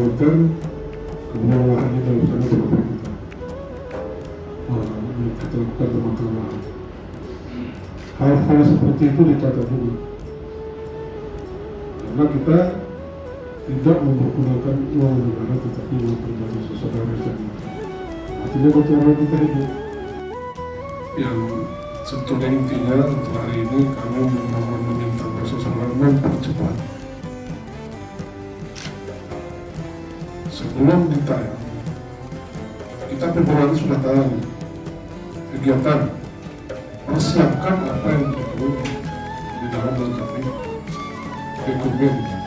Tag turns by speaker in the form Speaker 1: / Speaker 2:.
Speaker 1: mengamankan kemudian lahannya dalam sana berapa kita lakukan pemakaman lahan. Hal-hal seperti itu ditata dulu karena kita tidak mempergunakan uang negara tetapi uang pribadi seseorang saja. Artinya bagaimana kita hidup yang sebetulnya intinya untuk hari ini kami memohon meminta seseorang mempercepat sebelum ditayang. Kita Februari sudah tahu kegiatan, persiapkan apa yang perlu di dalam melengkapi dokumen